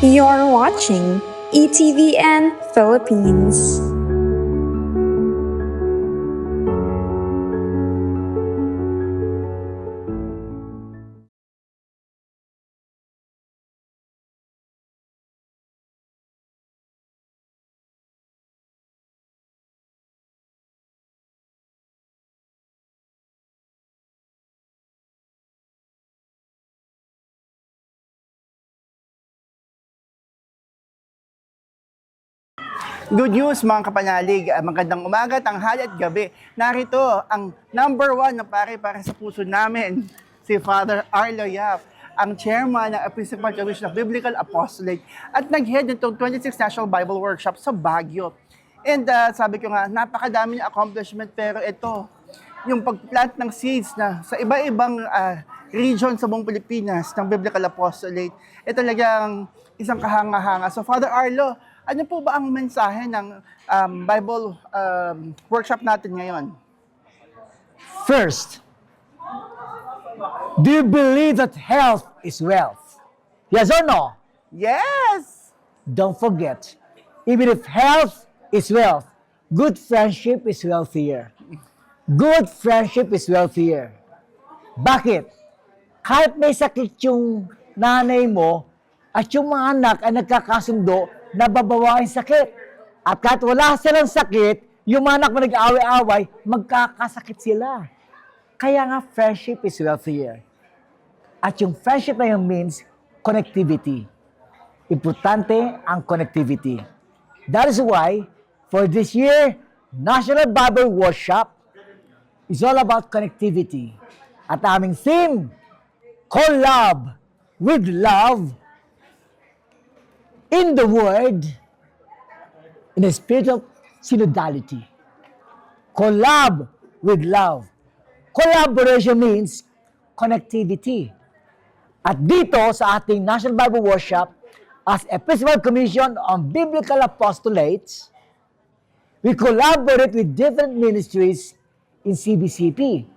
You're watching ETVN Philippines. Good news mga kapanalig, magandang umaga, tanghali at gabi. Narito ang number one na pare para sa puso namin, si Father Arlo Yap, ang chairman ng Episcopal Commission of Biblical Apostolate at nag-head nitong 26th National Bible Workshop sa Baguio. And sabi ko nga, napakadami ng accomplishment pero ito, yung pagplant ng seeds na sa iba-ibang region sa buong Pilipinas ng Biblical Apostolate, ito talagang isang kahanga-hanga. So Father Arlo, ano po ba ang mensahe ng Bible workshop natin ngayon? First, do you believe that health is wealth? Yes or no? Yes! Don't forget, even if health is wealth, good friendship is wealthier. Good friendship is wealthier. Bakit? Kahit may sakit yung nanay mo at yung mga anak ay nagkakasundo, nababawain sakit. At kahit wala silang sakit, yung mga anak mo nag-away-away, magkakasakit sila. Kaya nga, friendship is wealthier. At yung friendship na yung means connectivity. Importante ang connectivity. That is why, for this year, National Bible Workshop is all about connectivity. At aming theme, collab with love in the Word, in a spirit of synodality. Collab with love. Collaboration means connectivity. At dito sa ating National Bible Workshop, as Episcopal Commission on Biblical Apostolates, we collaborate with different ministries in CBCP.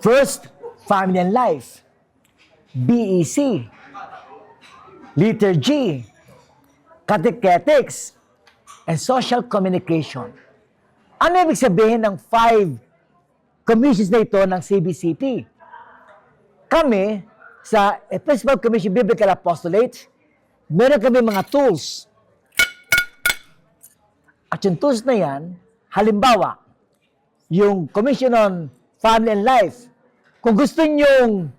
First, Family and Life, BEC, Liturgy, Catechetics, and Social Communication. Ano ibig sabihin ng 5 commissions na ito ng CBCP? Kami, sa Episcopal Commission Biblical Apostolate, meron kami mga tools. At yung tools na yan, halimbawa, yung Commission on Family and Life, kung gusto nyong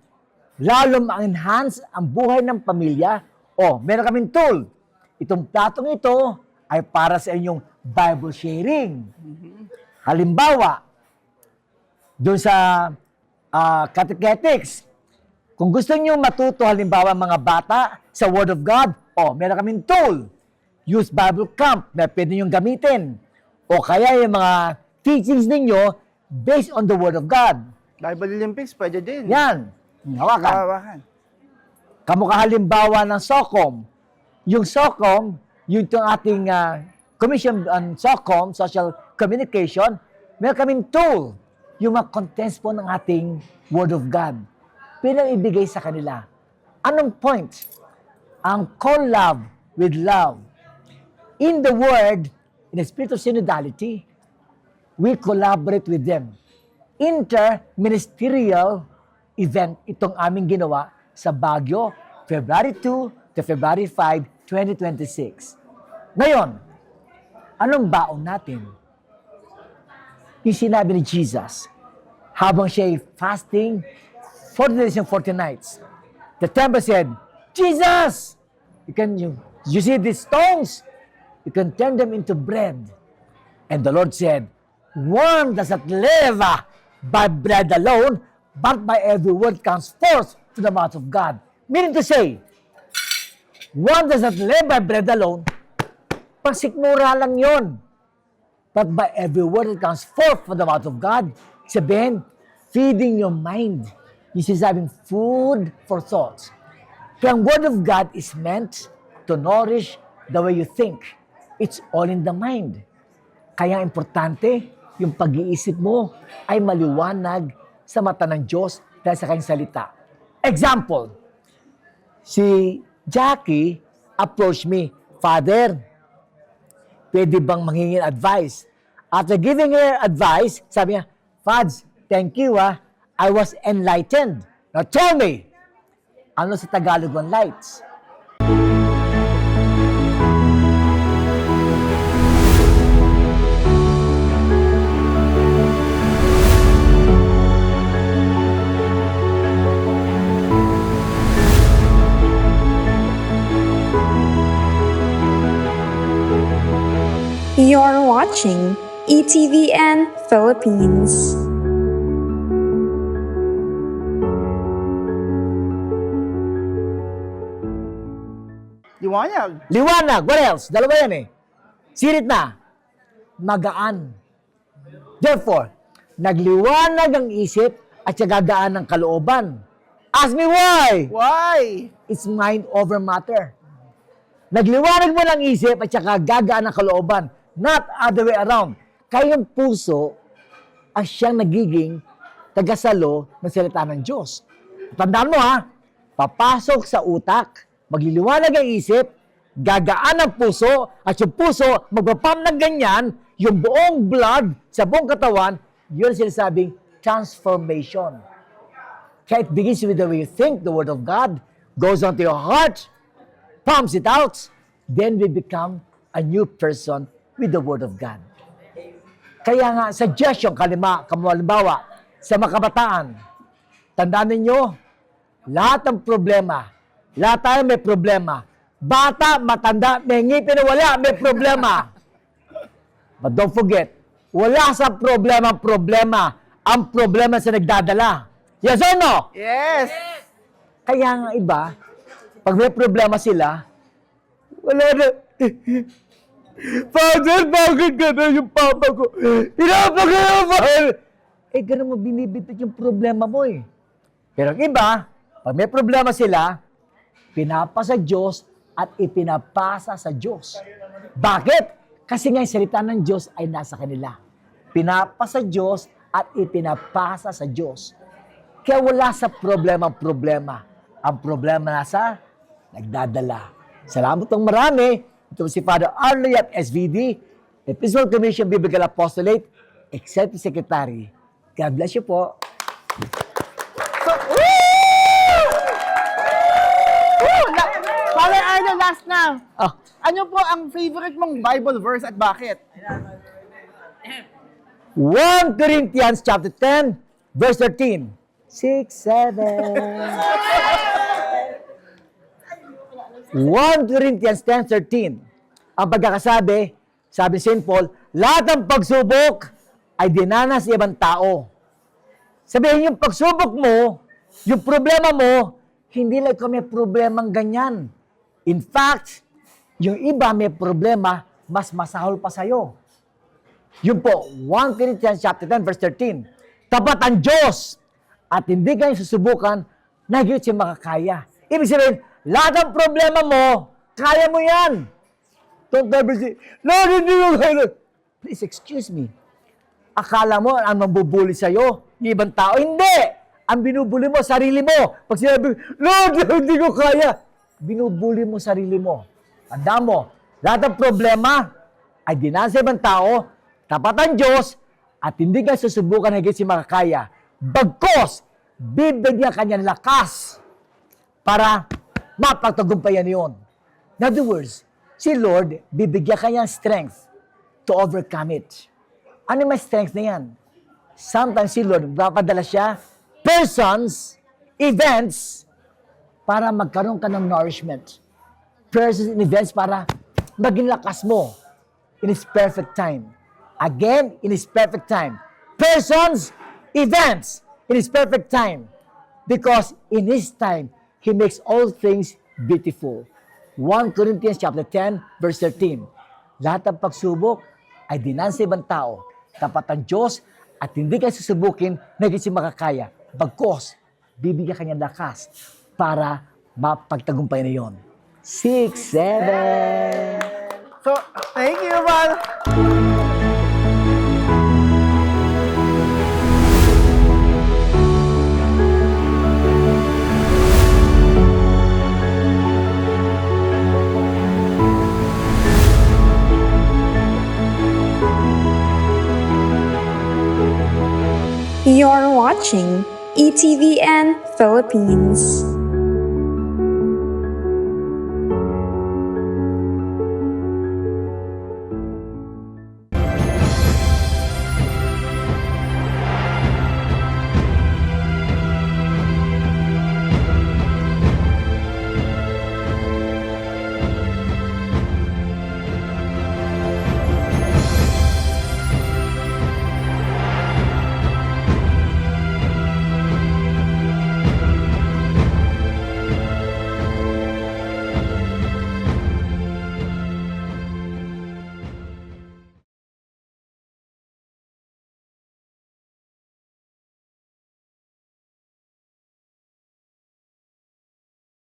lalo ma-enhance ang buhay ng pamilya, meron kaming tool. Itong platong ito ay para sa inyong Bible sharing. Halimbawa, doon sa catechetics, kung gusto niyo matuto halimbawa mga bata sa Word of God, meron kaming tool. Use Bible Camp na pwede niyong gamitin. O kaya yung mga teachings ninyo based on the Word of God. Bible Olympics, pwede din. Yan. Hawakan. Hawakan. Kamukha halimbawa ng SOCOM. Yung SOCOM, yung itong ating Commission on SOCOM, Social Communication, meron kaming tool. Yung mga contents po ng ating Word of God. Pinang-ibigay sa kanila. Anong point? Ang collab with love. In the Word, in the spirit of synodality, we collaborate with them. Inter-ministerial event itong aming ginawa sa Baguio, February 2 to February 5, 2026. Ngayon, anong baon natin? Yung sinabi ni Jesus, habang siya fasting 40 days and 40 nights, the temple said, Jesus! You see these stones? You can turn them into bread. And the Lord said, one does not live by bread alone, but by every word comes forth to the mouth of God. Meaning to say, one does not live by bread alone, pagsikmura lang yon. But by every word that comes forth from the mouth of God, sabihin, feeding your mind. Yung sinasabing food for thoughts. Kaya ang Word of God is meant to nourish the way you think. It's all in the mind. Kaya importante, yung pag-iisip mo ay maliwanag sa mata ng Diyos dahil sa kanyang salita. Example, si Jackie approached me, Father, pwede bang mangingin advice? After giving her advice, sabi niya, Fads, thank you I was enlightened. Now tell me, ano sa Tagalog ng lights? You're watching ETVN Philippines. Liwanag. Liwanag. What else? Dalawa yan eh. Sirit na. Magaan. Therefore, nagliwanag ang isip at saka gagaan ng kalooban. Ask me why? Why? It's mind over matter. Nagliwanag mo ng isip at saka gagaan ng kalooban. Not other way around. Kayong puso ang siyang nagiging tagasalo ng salita ng Diyos. Tandaan mo papasok sa utak, magliliwanag ang isip, gagaan ang puso, at yung puso magpapam ng ganyan, yung buong blood sa buong katawan, yun sinasabing transformation. Kaya it begins with the way you think, the Word of God, goes on to your heart, pumps it out, then we become a new person with the Word of God. Kaya nga, suggestion, halimbawa, sa mga kabataan, tandaan ninyo, lahat ng problema, lahat tayo may problema. Bata, matanda, may ngipin na wala, may problema. But don't forget, wala sa problema, ang problema sa nagdadala. Yes or no? Yes. Kaya nga iba, pag may problema sila, wala na. Father, bakit gano'n yung papa ko? Pinapagalaman! Gano'n mo binibitit yung problema mo eh. Pero ang iba, pag may problema sila, pinapasa Diyos at ipinapasa sa Diyos. Bakit? Kasi nga yung salita ng Diyos ay nasa kanila. Pinapasa Diyos at ipinapasa sa Diyos. Kaya wala sa problema. Ang problema nasa nagdadala. Salamat ng marami. Ito si Father Arlo Yap, SVD, Episcopal Commission Biblical Apostolate, Executive Secretary. God bless you po. So, Father Arlo, last na. Oh, Ano po ang favorite mong Bible verse at bakit? 1 Corinthians chapter 10, verse 13. 6, 7. 1 Corinthians 10:13. Ang pagkakasabi, sabi ni St. Paul, lahat ng pagsubok ay dinanas sa ibang tao. Sabihin yung pagsubok mo, yung problema mo, hindi lang ikaw may problemang ganyan. In fact, yung iba may problema, mas masahol pa sa'yo. Yun po, 1 Corinthians chapter 10, verse 13. Tapat ang Diyos at hindi kayo susubukan na higit siya makakaya. Ibig sabihin, lahat ng problema mo, kaya mo yan. Don't ever say, Lord, hindi mo kaya. Please excuse me. Akala mo ang mambubuli sa'yo, yung ibang tao. Hindi! Ang binubuli mo, sarili mo. Pag sinabi, Lord, hindi ko kaya. Binubuli mo sarili mo. Tanda mo, lahat ng problema ay dinaan sa ibang tao, tapat ang Diyos, at hindi ka susubukan higit si makakaya. Bagkos, bibigyan kanya ng lakas para mapagtagumpayan yun. In other words, si Lord, bibigyan kanya ng strength to overcome it. Ano may strength na yan? Sometimes si Lord, papadala siya, persons, events, para magkaroon ka ng nourishment. Persons and events para maging lakas mo in His perfect time. Again, in His perfect time. Persons, events, in His perfect time. Because in His time, He makes all things beautiful. 1 Corinthians chapter 10, verse 13. Lahat ng pagsubok ay dinan sa ibang tao. Tapat ang Diyos at hindi ka susubukin na hindi siya makakaya. Bagkos, bibigyan kanya lakas para mapagtagumpay na yon. 6, 7. So, thank you, Father. watching ETVN Philippines.